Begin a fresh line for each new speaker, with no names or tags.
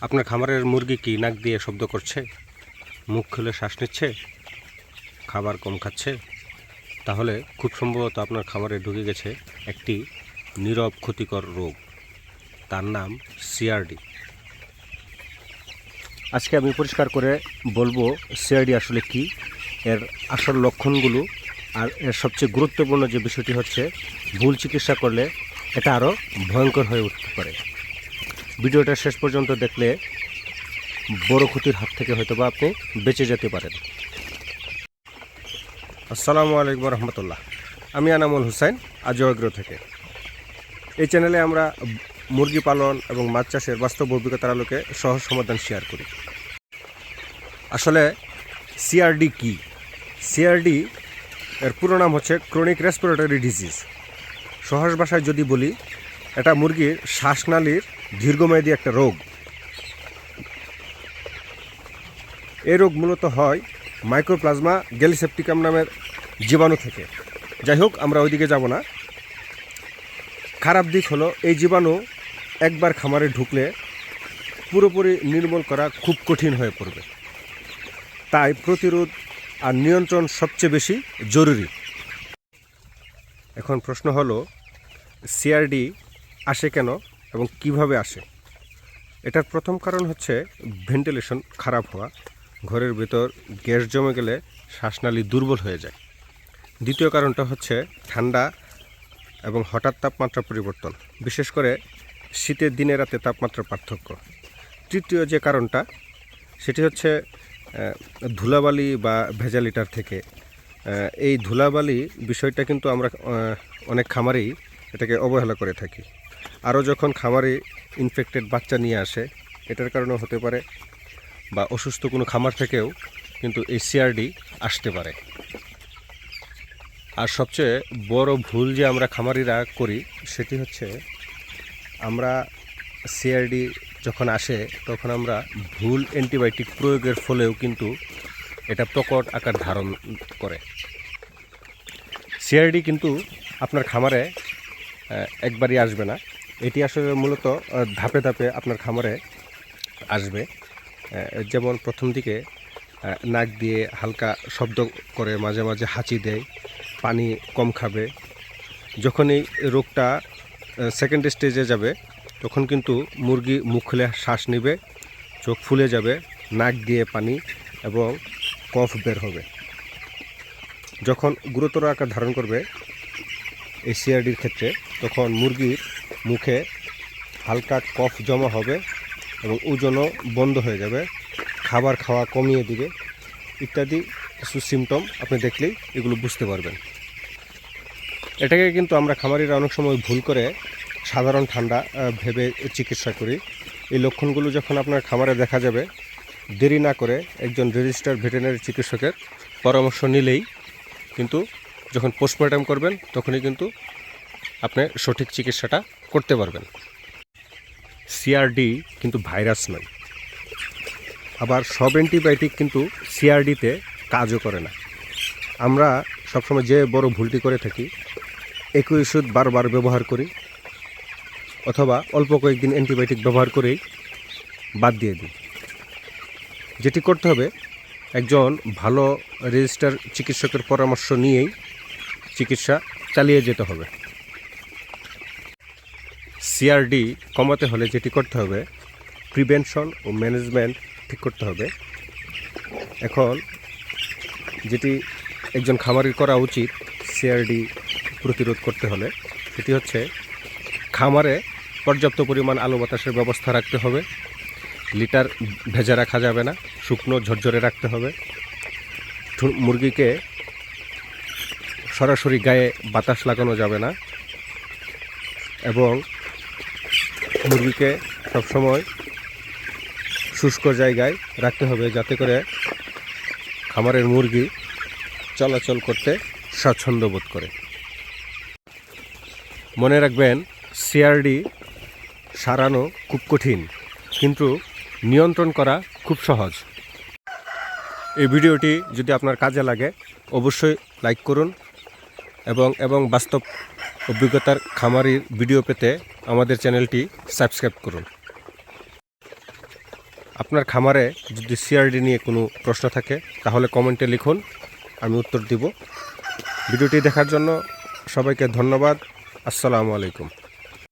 আপনার খামারের মুরগি কি নাক দিয়ে শব্দ করছে, মুখ খুলে শ্বাস নিচ্ছে, খাবার কম খাচ্ছে? তাহলে খুব সম্ভবত আপনার খামারে ঢুকে গেছে একটি নীরব ক্ষতিকর রোগ, তার নাম সিআরডি। আজকে আমি পরিষ্কার করে বলবো সিআরডি আসলে কি, এর আসল লক্ষণগুলো, আর এর সবচেয়ে গুরুত্বপূর্ণ যে বিষয়টি হচ্ছে ভুল চিকিৎসা করলে এটা আরও ভয়ঙ্কর হয়ে উঠতে পারে। ভিডিওটা শেষ পর্যন্ত দেখলে বড় ক্ষতির হাত থেকে হয়তোবা আপনি বেঁচে যেতে পারেন। আসসালামু আলাইকুম রহমতুল্লাহ। আমি আনামুল হুসাইন, আজওয়াগ্রো থেকে। এই চ্যানেলে আমরা মুরগি পালন এবং মাছ চাষের বাস্তব অভিজ্ঞতার আলোকে সহজ সমাধান শেয়ার করি। আসলে সিআরডি কি? সিআরডি এর পুরো নাম হচ্ছে ক্রনিক রেসপিরেটরি ডিজিজ। সহজ ভাষায় যদি বলি, এটা মুরগির শ্বাসনালীর দীর্ঘমেয়াদী একটা রোগ। এই রোগ মূলত হয় মাইক্রোপ্লাজমা গ্যালিসেপ্টিকাম নামের জীবাণু থেকে। যাই হোক, আমরা ওইদিকে যাব না। খারাপ দিক হলো এই জীবাণু একবার খামারে ঢুকলে পুরোপুরি নির্মূল করা খুব কঠিন হয়ে পড়বে। তাই প্রতিরোধ আর নিয়ন্ত্রণ সবচেয়ে বেশি জরুরি। এখন প্রশ্ন হলো, সিআরডি আসে কেন এবং কিভাবে আসে? এটার প্রথম কারণ হচ্ছে ভেন্টিলেশন খারাপ হওয়া। ঘরের ভেতর গ্যাস জমে গেলে শ্বাসনালী দুর্বল হয়ে যায়। দ্বিতীয় কারণটা হচ্ছে ঠান্ডা এবং হঠাৎ তাপমাত্রা পরিবর্তন, বিশেষ করে শীতের দিনে রাতে তাপমাত্রার পার্থক্য। তৃতীয় যে কারণটা, সেটি হচ্ছে ধুলাবালি বা ভেজালিটার থেকে। এই ধুলাবালি বিষয়টা কিন্তু আমরা অনেক খামারেই এটাকে অবহেলা করে থাকি। আরও যখন খামারে ইনফেক্টেড বাচ্চা নিয়ে আসে, এটার কারণেও হতে পারে, বা অসুস্থ কোনো খামার থেকেও কিন্তু এই সিআরডি আসতে পারে। আর সবচেয়ে বড় ভুল যে আমরা খামারিরা করি, সেটি হচ্ছে আমরা সিআরডি যখন আসে তখন আমরা ভুল অ্যান্টিবায়োটিক প্রয়োগের ফলেও কিন্তু এটা প্রকট আকার ধারণ করে। সিআরডি কিন্তু আপনার খামারে একবারই আসবে না। এটি আসলে মূলত ধাপে ধাপে আপনার খামারে আসবে। যেমন প্রথম দিকে নাক দিয়ে হালকা শব্দ করে, মাঝে মাঝে হাঁচি দেয়, পানি কম খাবে। যখন এই রোগটা সেকেন্ড স্টেজে যাবে, তখন কিন্তু মুরগি মুখ খুলে শ্বাস নেবে, চোখ ফুলে যাবে, নাক দিয়ে পানি এবং কফ বের হবে। যখন গুরুতর আকার ধারণ করবে এই সিআরডির ক্ষেত্রে, তখন মুরগির মুখে হালকা কফ জমা হবে এবং ওজনও বন্ধ হয়ে যাবে, খাবার খাওয়া কমিয়ে দিবে, ইত্যাদি কিছু সিমটম আপনি দেখলেই এগুলো বুঝতে পারবেন। এটাকে কিন্তু আমরা খামারিরা অনেক সময় ভুল করে সাধারণ ঠান্ডা ভেবে চিকিৎসা করি। এই লক্ষণগুলো যখন আপনার খামারে দেখা যাবে, দেরি না করে একজন রেজিস্টার্ড ভেটেরিনারি চিকিৎসকের পরামর্শ নিলেই কিন্তু যখন পোস্টমর্টম করবেন, তখনই কিন্তু আপনি সঠিক চিকিৎসাটা করতে পারবেন। সিআরডি কিন্তু ভাইরাস নয়, আবার সব অ্যান্টিবায়োটিক কিন্তু সিআরডিতে কাজও করে না। আমরা সবসময় যে বড় ভুলটি করে থাকি, একই ওষুধ বারবার ব্যবহার করি, অথবা অল্প কয়েকদিন অ্যান্টিবায়োটিক ব্যবহার করেই বাদ দিয়ে দিই। যেটি করতে হবে, একজন ভালো রেজিস্টার চিকিৎসকের পরামর্শ নিয়েই চিকিৎসা চালিয়ে যেতে হবে। সিআরডি কমাতে হলে যেটি করতে হবে, প্রিভেনশন ও ম্যানেজমেন্ট ঠিক করতে হবে। এখন যেটি একজন খামারির করা উচিত সিআরডি প্রতিরোধ করতে হলে, সেটি হচ্ছে খামারে পর্যাপ্ত পরিমাণ আলো বাতাসের ব্যবস্থা রাখতে হবে। লিটার ভেজা রাখা যাবে না, শুকনো ঝরঝরে রাখতে হবে। মুরগিকে সরাসরি গায়ে বাতাস লাগানো যাবে না, এবং মুরগিকে সবসময় শুষ্ক জায়গায় রাখতে হবে, যাতে করে খামারের মুরগি চলাচল করতে স্বাচ্ছন্দ্য বোধ করে। মনে রাখবেন, সিআরডি সারানো খুব কঠিন, কিন্তু নিয়ন্ত্রণ করা খুব সহজ। এই ভিডিওটি যদি আপনার কাজে লাগে, অবশ্যই লাইক করুন, এবং বাস্তব অভিজ্ঞতার খামারির ভিডিও পেতে আমাদের চ্যানেলটি সাবস্ক্রাইব করুন। আপনার খামারে যদি সিআরডি নিয়ে কোনো প্রশ্ন থাকে তাহলে কমেন্টে লিখুন, আমি উত্তর দিব। ভিডিওটি দেখার জন্য সবাইকে ধন্যবাদ। আসসালামু আলাইকুম।